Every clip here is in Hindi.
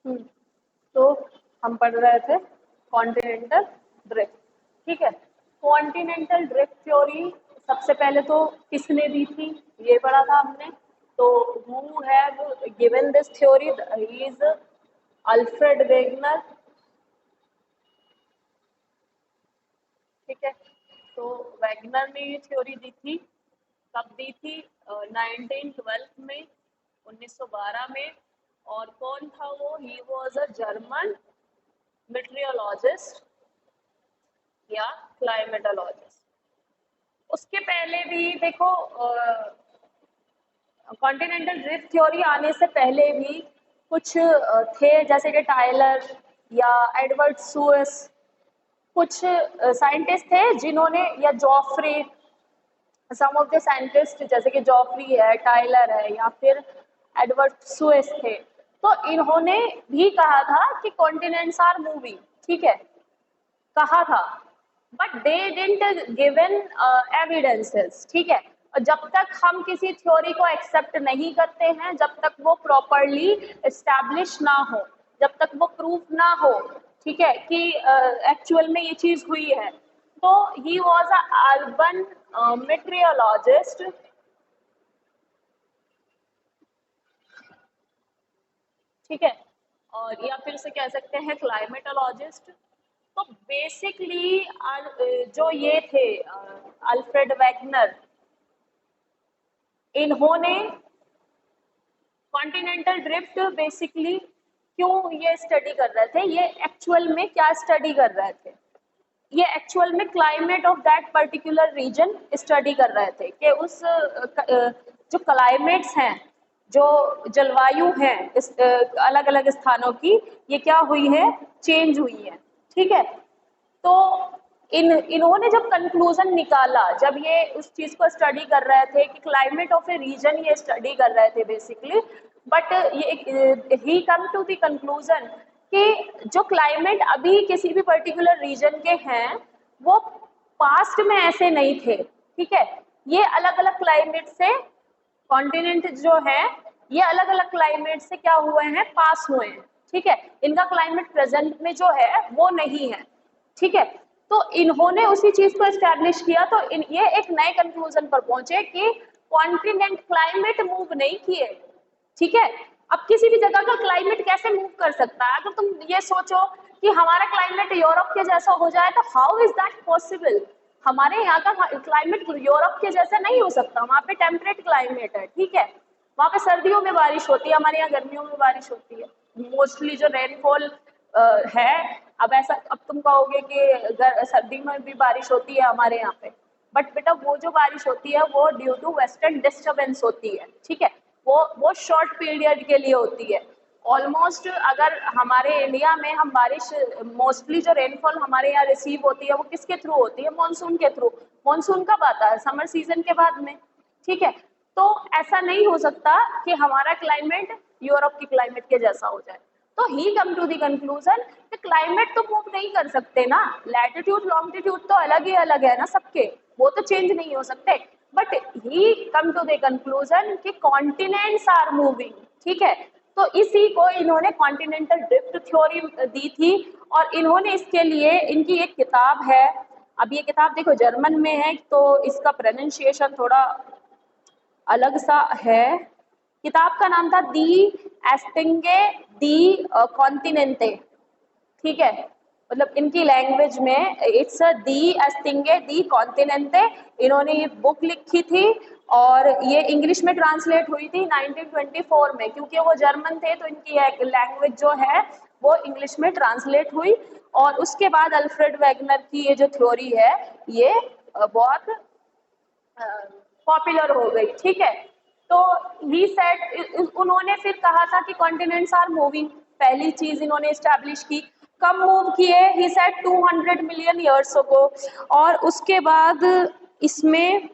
हम्म, तो हम पढ़ रहे थे कॉन्टिनेंटल ड्रिफ्ट। ठीक है, कॉन्टिनेंटल ड्रिफ्ट थ्योरी सबसे पहले तो किसने दी थी, ये पढ़ा था हमने। तो who have given this theory, he is Alfred Wegener. ठीक है, तो वैगनर ने ये थ्योरी दी थी। कब दी थी? 1912 में, 1912 में। और कौन था वो? ही वॉज अ जर्मन मेट्रियोलॉजिस्ट या क्लाइमेटोलॉजिस्ट। उसके पहले भी देखो, कॉन्टिनेंटल ड्रिफ्ट थ्योरी आने से पहले भी कुछ थे, जैसे कि टायलर या एडवर्ड सुएस। कुछ साइंटिस्ट थे जिन्होंने, या Geoffrey, some of the scientist जैसे कि जॉफ्री है, टाइलर है, या फिर एडवर्ड सुएस थे। तो इन्होंने भी कहा था कि कॉन्टिनेंट्स आर मूविंग। ठीक है, कहा था, but they didn't given evidences. ठीक है, और जब तक हम किसी थ्योरी को एक्सेप्ट नहीं करते हैं, जब तक वो प्रॉपरली एस्टैब्लिश ना हो, जब तक वो प्रूफ ना हो, ठीक है, कि एक्चुअल में ये चीज हुई है। तो ही वॉज अ अर्बन मेट्रियोलॉजिस्ट। ठीक है, और या फिर से कह सकते हैं क्लाइमेटोलॉजिस्ट। तो बेसिकली जो ये थे अल्फ्रेड वैगनर, इन्होंने कॉन्टिनेंटल ड्रिफ्ट बेसिकली क्यों ये स्टडी कर रहे थे, ये एक्चुअल में क्या स्टडी कर रहे थे, ये एक्चुअल में climate of that particular region study कर रहे थे कि उस जो क्लाइमेट्स हैं, जो जलवायु है इस अलग अलग स्थानों की, ये क्या हुई है, चेंज हुई है। ठीक है, तो इन्होंने जब कंक्लूजन निकाला, जब ये उस चीज को स्टडी कर रहे थे कि क्लाइमेट ऑफ ए रीजन ये स्टडी कर रहे थे बेसिकली, बट ये ही कम टू द कंक्लूजन कि जो क्लाइमेट अभी किसी भी पर्टिकुलर रीजन के हैं, वो पास्ट में ऐसे नहीं थे। ठीक है, ये अलग अलग क्लाइमेट से, कॉन्टिनेंट जो है ये अलग अलग क्लाइमेट से क्या हुए हैं, पास हुए हैं। ठीक है, इनका क्लाइमेट प्रेजेंट में जो है वो नहीं है। ठीक है, तो इन्होंने उसी चीज को एस्टैब्लिश किया, तो ये एक नए कंक्लूजन पर पहुंचे कि कॉन्टिनेंट क्लाइमेट मूव नहीं किए। ठीक है, अब किसी भी जगह का क्लाइमेट कैसे मूव कर सकता है? अगर तुम ये सोचो कि हमारा क्लाइमेट यूरोप के जैसा हो जाए, तो हाउ इज दैट पॉसिबल? हमारे यहाँ का क्लाइमेट यूरोप के जैसा नहीं हो सकता, वहाँ पे टेम्परेट क्लाइमेट है। ठीक है, वहाँ पे सर्दियों में बारिश होती है, हमारे यहाँ गर्मियों में बारिश होती है। मोस्टली जो रेनफॉल है, अब ऐसा, अब तुम कहोगे कि सर्दी में भी बारिश होती है हमारे यहाँ पे, बट बेटा वो जो बारिश होती है वो ड्यू टू वेस्टर्न डिस्टर्बेंस होती है। ठीक है, वो शॉर्ट पीरियड के लिए होती है। ऑलमोस्ट अगर हमारे इंडिया में हम बारिश, मोस्टली जो रेनफॉल हमारे यहाँ रिसीव होती है वो किसके थ्रू होती है, मानसून के थ्रू। मानसून कब आता है? समर सीजन के बाद में। ठीक है, तो ऐसा नहीं हो सकता कि हमारा क्लाइमेट यूरोप के क्लाइमेट के जैसा हो जाए। तो ही कम टू द कंक्लूजन कि क्लाइमेट तो मूव नहीं कर सकते ना, लैटिट्यूड लॉन्गिट्यूड तो अलग है ना सबके, वो तो चेंज नहीं हो सकते। But he come to the conclusion कि कॉन्टिनेंट्स आर मूविंग। ठीक है, तो इसी को इन्होंने कॉन्टिनेंटल ड्रिफ्ट थ्योरी दी थी। और इन्होंने इसके लिए, इनकी एक किताब है, अब ये किताब देखो जर्मन में है तो इसका प्रोनाउंसिएशन थोड़ा अलग सा है। किताब का नाम था दी एस्टिंगे दी कॉन्टिनेंटे। ठीक है, मतलब इनकी लैंग्वेज में इट्स दी एस्टिंगे दी कॉन्टिनेंटे। इन्होंने ये बुक लिखी थी और ये इंग्लिश में ट्रांसलेट हुई थी 1924 में, क्योंकि वो जर्मन थे तो इनकी लैंग्वेज जो है वो इंग्लिश में ट्रांसलेट हुई। और उसके बाद अल्फ्रेड वैगनर की ये जो थ्योरी है ये बहुत पॉपुलर हो गई। ठीक है, तो ही सेड, उन्होंने फिर कहा था कि कॉन्टिनेंट्स आर मूविंग। पहली चीज इन्होंने एस्टैब्लिश की, कब मूव किए? He said 200 million years ago. और उसके बाद इसमें,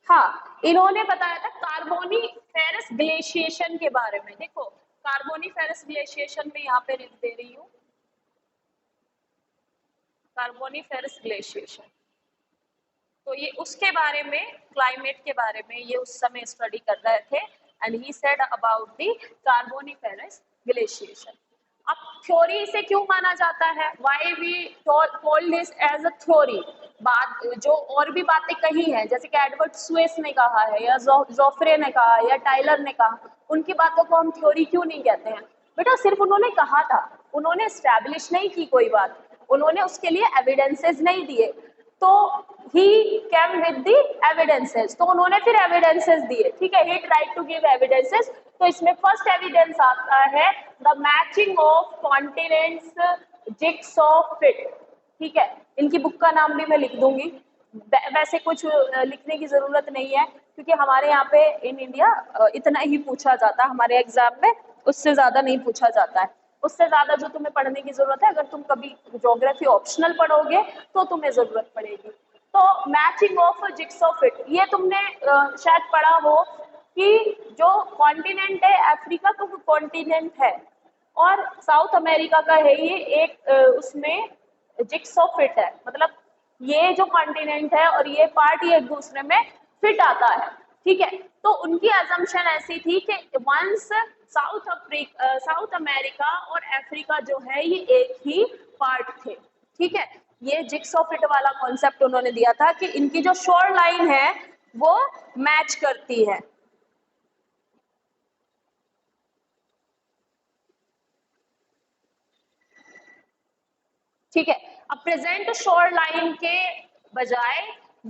हाँ, इन्होंने बताया था कार्बोनीफेरस ग्लेशिएशन के बारे में। देखो, कार्बोनीफेरस ग्लेशिएशन में यहाँ पे लिख दे रही हूँ, कार्बोनीफेरस ग्लेशिएशन। तो ये उसके बारे में, क्लाइमेट के बारे में ये उस समय स्टडी कर रहे थे। and he said about the Carboniferous glaciation. अब थ्योरी इसे क्यों माना जाता है? Why we call this as a theory? बात जो और भी बातें कही हैं, जैसे कि एडवर्ड स्वेस ने कहा है या जोफ्रे ने कहा या टाइलर ने कहा, उनकी बातों को हम थ्योरी क्यों नहीं कहते हैं? बेटा सिर्फ उन्होंने कहा था, उन्होंने एस्टैब्लिश नहीं की कोई बात, उन्होंने उसके लिए एविडेंसेस नहीं दिए, तो he came with the evidences, तो उन्होंने फिर एविडेंसेस दिए, ठीक है, he tried to give evidences. तो इसमें फर्स्ट एविडेंस आता है the matching of continents jigsaw fit, ठीक है, इनकी बुक का नाम भी मैं लिख दूंगी, वैसे कुछ लिखने की जरूरत नहीं है क्योंकि हमारे यहाँ पे इन इंडिया इतना ही पूछा जाता है, हमारे एग्जाम में उससे ज्यादा नहीं पूछा जाता है। उससे ज्यादा जो तुम्हें पढ़ने की जरूरत है, अगर तुम कभी ज्योग्राफी ऑप्शनल पढ़ोगे तो तुम्हें जरूरत पड़ेगी। तो मैचिंग ऑफ जिग्सॉ फिट, ये तुमने शायद पढ़ा हो कि जो कॉन्टिनेंट है अफ्रीका, तो वो कॉन्टिनेंट है और साउथ अमेरिका का है ये एक उसमें जिग्सॉ फिट है, मतलब ये जो कॉन्टिनेंट है और ये पार्ट ये एक दूसरे में फिट आता है, ठीक है। तो उनकी अजम्पशन ऐसी थी कि वंस साउथ अमेरिका और अफ्रीका जो है ये एक ही पार्ट थे, ठीक है। ये जिग्सॉ फिट वाला कॉन्सेप्ट उन्होंने दिया था कि इनकी जो शोर लाइन है वो मैच करती है, ठीक है। अब प्रेजेंट शोर लाइन के बजाय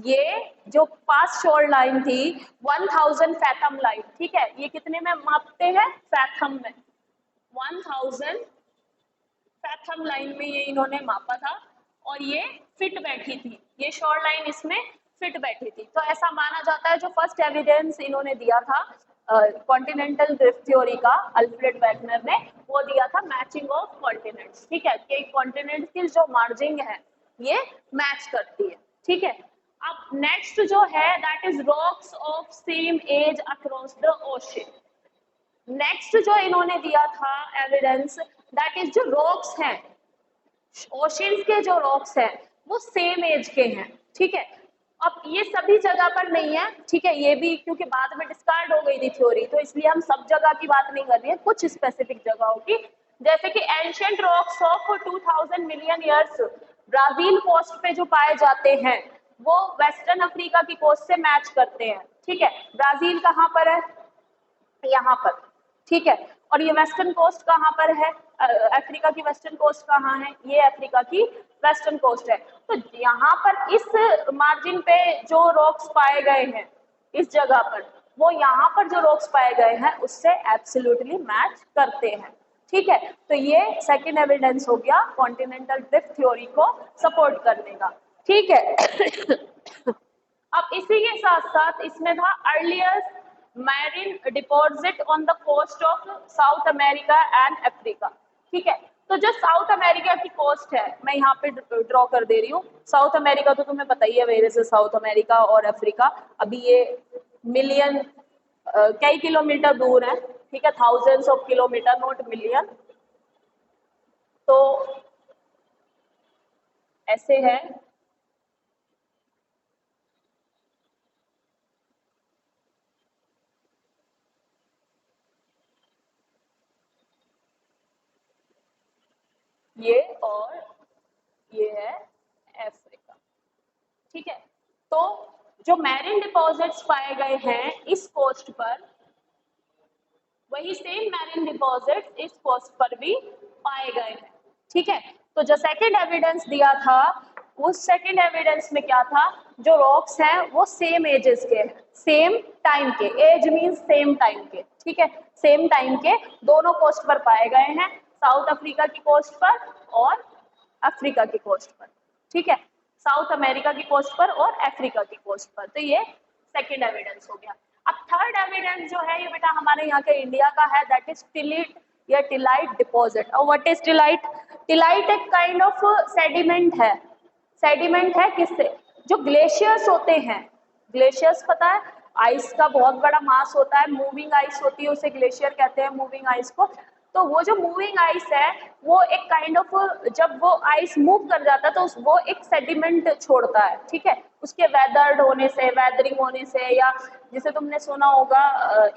ये जो पास शोर लाइन थी 1000 फैथम लाइन, ठीक है, ये कितने में मापते हैं? फैथम में। 1000 फैथम लाइन में ये इन्होंने मापा था और ये फिट बैठी थी, ये शोर लाइन इसमें फिट बैठी थी। तो ऐसा माना जाता है जो फर्स्ट एविडेंस इन्होंने दिया था कॉन्टिनेंटल ड्रिफ्ट थ्योरी का, अल्फ्रेड वेगनर ने, वो दिया था मैचिंग ऑफ कॉन्टिनेंट्स, ठीक है, कि कॉन्टिनेंट की जो मार्जिंग है ये मैच करती है, ठीक है। अब नेक्स्ट जो है that is rocks of same age across the ocean. Next जो इन्होंने दिया था एविडेंस दैट इज जो रॉक्स हैं, ओशंस के जो रॉक्स हैं वो सेम एज के हैं, ठीक है। अब ये सभी जगह पर नहीं है, ठीक है, ये भी क्योंकि बाद में डिस्कार्ड हो गई थी थ्योरी, तो इसलिए हम सब जगह की बात नहीं कर रहे हैं, कुछ स्पेसिफिक जगहों की, जैसे कि ancient rocks of 2000 million years Brazil coast पे जो पाए जाते हैं वो वेस्टर्न अफ्रीका की कोस्ट से मैच करते हैं, ठीक है। ब्राजील कहाँ पर है? यहाँ पर, ठीक है। और ये वेस्टर्न कोस्ट कहाँ पर है? अफ्रीका की वेस्टर्न कोस्ट कहाँ है? ये अफ्रीका की वेस्टर्न कोस्ट है। तो यहाँ पर इस मार्जिन पे जो रॉक्स पाए गए हैं इस जगह पर, वो यहाँ पर जो रॉक्स पाए गए हैं उससे एब्सोल्युटली मैच करते हैं, ठीक है। तो ये सेकंड एविडेंस हो गया कॉन्टिनेंटल ड्रिफ्ट थ्योरी को सपोर्ट करने का, ठीक है। अब इसी के साथ साथ इसमें था earliest marine deposit on the coast of South America and Africa, ठीक है। तो जो साउथ अमेरिका की कोस्ट है, मैं यहाँ पे ड्रॉ कर दे रही हूँ, साउथ अमेरिका तो तुम्हें पता ही है, वेयर इज साउथ अमेरिका और अफ्रीका, अभी ये मिलियन कई किलोमीटर दूर है, ठीक है, thousands of kilometre, not million. तो ऐसे है, ये और ये है अफ्रीका, ठीक है। तो जो मैरिन डिपॉजिट्स पाए गए हैं इस कोस्ट पर, वही सेम मैरिन डिपॉजिट्स इस कोस्ट पर भी पाए गए हैं, ठीक है। तो जो सेकंड एविडेंस दिया था, उस सेकंड एविडेंस में क्या था? जो रॉक्स हैं वो सेम एजेस के हैं, सेम टाइम के, एज मींस सेम टाइम के, ठीक है, सेम टाइम के दोनों कोस्ट पर पाए गए हैं, साउथ अफ्रीका की कोस्ट पर और अफ्रीका की कोस्ट पर, ठीक है, साउथ अमेरिका की कोस्ट पर और अफ्रीका की कोस्ट पर। तो ये सेकंड एविडेंस हो गया। अब थर्ड एविडेंस जो है ये बेटा हमारे यहाँ के इंडिया का है, दैट इज टिलिट या टिलाइट डिपॉजिट। और व्हाट इज टिलाइट? टिलाइट एक काइंड ऑफ सेडिमेंट है, सेडिमेंट है किससे? जो ग्लेशियर्स होते हैं, ग्लेशियर्स पता है, आइस का बहुत बड़ा मास होता है, मूविंग आइस होती है, उसे ग्लेशियर कहते हैं, मूविंग आइस को। तो वो जो मूविंग आइस है वो एक काइंड ऑफ, जब वो आइस मूव कर जाता है तो वो एक सेडिमेंट छोड़ता है, ठीक है, उसके वेदर्ड होने से, वेदरिंग होने से, या जिसे तुमने सुना होगा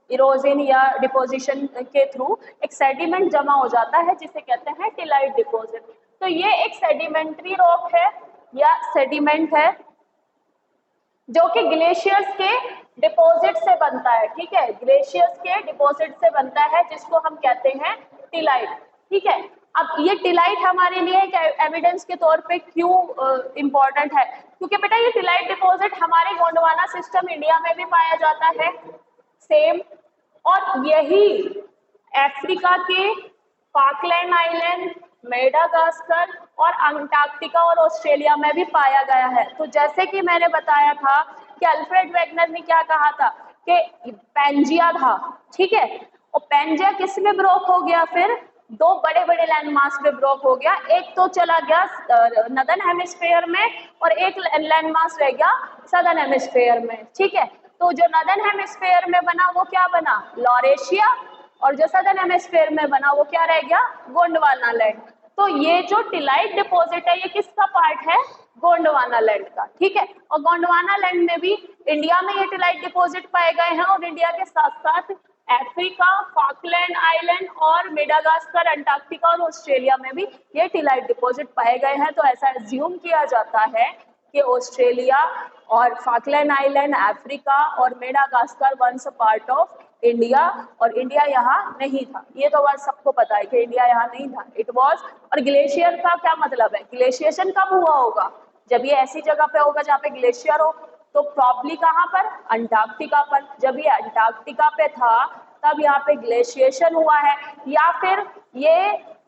इरोजन या डिपोजिशन के थ्रू एक सेडिमेंट जमा हो जाता है जिसे कहते हैं टिलाइट डिपोजिट। तो ये एक सेडिमेंट्री रॉक है या सेडिमेंट है जो कि ग्लेशियर्स के डिपॉजिट से बनता है, ठीक है, ग्लेशियर्स के डिपॉजिट से बनता है जिसको हम कहते हैं टिलाइट, ठीक है। अब ये टिलाइट हमारे लिए एक एविडेंस के तौर पे क्यों इम्पोर्टेंट है, क्योंकि बेटा ये टिलाइट डिपॉजिट हमारे गोंडवाना सिस्टम इंडिया में भी पाया जाता है सेम, और यही अफ्रीका के फाकलैंड आइलैंड, मेडागास्कर और अंटार्कटिका और ऑस्ट्रेलिया में भी पाया गया है। तो जैसे कि मैंने बताया था कि अल्फ्रेड वेगनर ने क्या कहा था कि पेंजिया था, ठीक है, और पेंजिया किस में ब्रोक हो गया, फिर दो बड़े बड़े लैंडमास पे ब्रोक हो गया, एक तो चला गया नदर्न हेमिस्फेयर में और एक लैंडमास रह गया सदर्न हेमिस्फेयर में, ठीक है। तो जो नदर्न हेमिस्फेयर में बना वो क्या बना, लॉरेशिया, और जो सदर्न हेमिस्फेयर में बना वो क्या रह गया, गोंडवाना लैंड। तो ये जो टिलाइट डिपॉजिट है ये किसका पार्ट है, गोंडवाना लैंड का, ठीक है। और गोंडवाना लैंड में भी इंडिया में ये टिलाइट डिपॉजिट पाए गए हैं, और इंडिया के साथ साथ अफ्रीका, फाकलैंड आइलैंड और मेडागास्कर, अंटार्कटिका और ऑस्ट्रेलिया में भी ये टिलाइट डिपॉजिट पाए गए हैं। तो ऐसा एज्यूम किया जाता है कि ऑस्ट्रेलिया और फाकलैंड आइलैंड, अफ्रीका और Madagascar once part of India, और इंडिया यहाँ नहीं था। ये तो बात सबको पता है कि इंडिया यहाँ नहीं था, इट वाज। और ग्लेशियर का क्या मतलब है, ग्लेशिएशन कब हुआ होगा, जब ये ऐसी जगह पे होगा जहाँ पे ग्लेशियर हो, तो प्रॉब्ली कहाँ पर, अंटार्कटिका पर। जब ये अंटार्कटिका पे था तब यहाँ पे ग्लेशिएशन हुआ है, या फिर ये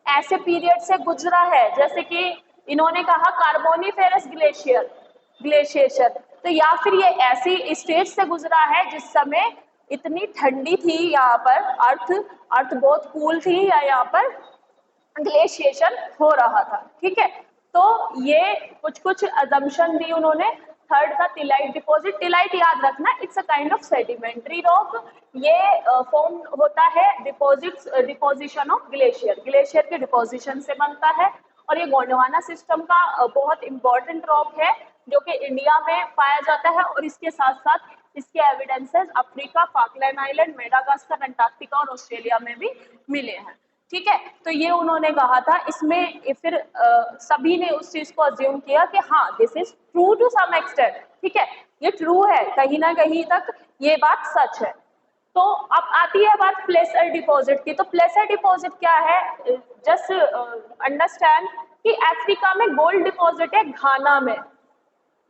ऐसे पीरियड से गुजरा है जैसे कि इन्होंने कहा कार्बोनिफेरस ग्लेशिएशन, तो या फिर ये ऐसी स्टेज से गुजरा है जिस समय इतनी ठंडी थी यहाँ पर, अर्थ बहुत कूल थी, या यहाँ पर ग्लेशिएशन हो रहा था, ठीक है। तो ये कुछ अजम्पशन दी उन्होंने। थर्ड था टिलाइट डिपॉजिट। टिलाइट याद रखना, it's a kind of sedimentary rock. ये फॉर्म होता है डिपोजिशन ऑफ ग्लेशियर के डिपोजिशन से बनता है, और ये गोंडवाना सिस्टम का बहुत इंपॉर्टेंट रॉक है जो कि इंडिया में पाया जाता है, और इसके साथ साथ इसके evidences Africa, Falkland island, Madagascar, Antarctica और ऑस्ट्रेलिया में भी मिले हैं, ठीक है। तो ये उन्होंने कहा था। इसमें फिर सभी ने उस चीज को अज्यूम किया कि हाँ this is true to some extent, ठीक है, ये ट्रू है, कहीं ना कहीं तक ये बात सच है। तो अब आती है बात प्लेसर डिपॉजिट की। तो प्लेसर डिपॉजिट क्या है, जस्ट अंडरस्टैंड कि अफ्रीका में गोल्ड डिपॉजिट है, घाना में,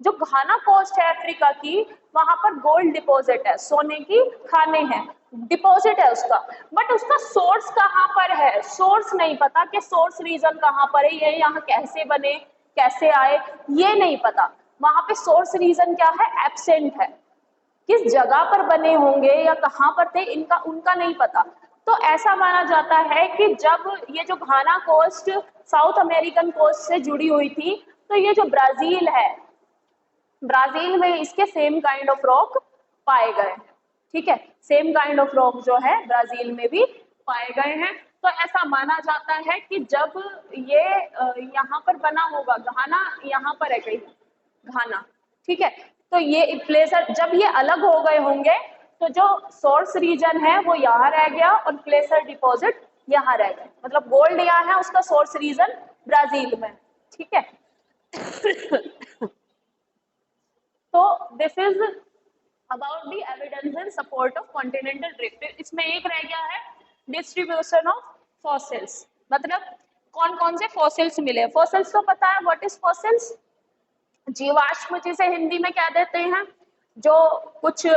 जो घाना कोस्ट है अफ्रीका की, वहां पर गोल्ड डिपॉजिट है, सोने की खाने हैं, डिपॉजिट है उसका, बट उसका सोर्स कहाँ पर है, सोर्स नहीं पता कि सोर्स रीजन कहाँ पर है, ये यहाँ कैसे बने, कैसे आए, ये नहीं पता। वहां पे सोर्स रीजन क्या है, एब्सेंट है, किस जगह पर बने होंगे या कहाँ पर थे, इनका उनका नहीं पता। तो ऐसा माना जाता है कि जब ये जो घाना कोस्ट साउथ अमेरिकन कोस्ट से जुड़ी हुई थी, तो ये जो ब्राजील है, ब्राजील में इसके सेम काइंड ऑफ रॉक पाए गए हैं, ठीक है, सेम काइंड ऑफ रॉक जो है ब्राजील में भी पाए गए हैं। तो ऐसा माना जाता है कि जब ये यहाँ पर बना होगा, घाना यहाँ पर है कहीं, घाना, ठीक है, तो ये प्लेसर जब ये अलग हो गए होंगे तो जो सोर्स रीजन है वो यहाँ रह गया और प्लेसर डिपॉजिट यहाँ रह गए, मतलब गोल्ड यहाँ है, उसका सोर्स रीजन ब्राजील में, ठीक है। तो this is about the evidence in support of continental drift. इसमें एक रह गया है डिस्ट्रीब्यूशन ऑफ फॉसिल्स, मतलब कौन कौन से फॉसिल्स मिले। फॉसिल्स तो पता है, व्हाट इज फॉसिल्स, जीवाश्म जिसे हिंदी में क्या देते हैं, जो कुछ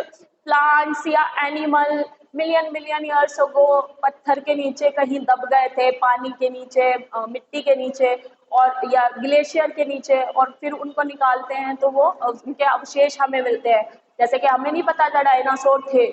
प्लांट्स या एनिमल मिलियन ईयर्स अगो पत्थर के नीचे कहीं दब गए थे, पानी के नीचे, मिट्टी के नीचे और या ग्लेशियर के नीचे, और फिर उनको निकालते हैं तो वो उनके अवशेष हमें मिलते हैं। जैसे कि हमें नहीं पता था डायनासोर थे,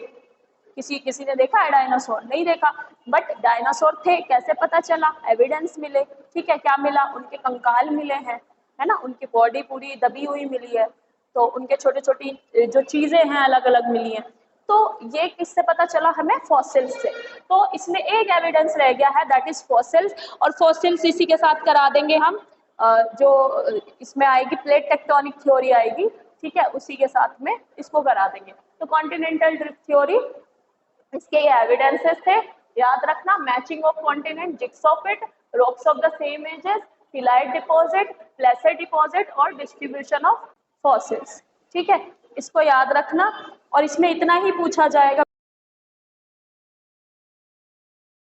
किसी ने देखा है डायनासोर, नहीं देखा, बट डायनासोर थे कैसे पता चला, एविडेंस मिले, ठीक है। क्या मिला, उनके कंकाल मिले हैं, है ना, उनकी बॉडी पूरी दबी हुई मिली है, तो उनके छोटी छोटी जो चीजें हैं अलग अलग मिली हैं। तो ये किससे पता चला हमें? फॉसिल्स से। तो इसमें एक एविडेंस रह गया है, दैट इज फॉसिल्स। और फॉसिल्स इसी के साथ करा देंगे हम, जो इसमें आएगी प्लेट टेक्टोनिक थ्योरी आएगी, ठीक है, उसी के साथ में इसको करा देंगे। तो कॉन्टिनेंटल ड्रिफ्ट थ्योरी, इसके ये एविडेंसेस थे, याद रखना, matching of continent, jigsaw fit, rocks of the same ages, tillite deposit, placer deposit और डिस्ट्रीब्यूशन ऑफ फॉसिल्स, ठीक है, इसको याद रखना। और इसमें इतना ही पूछा जाएगा।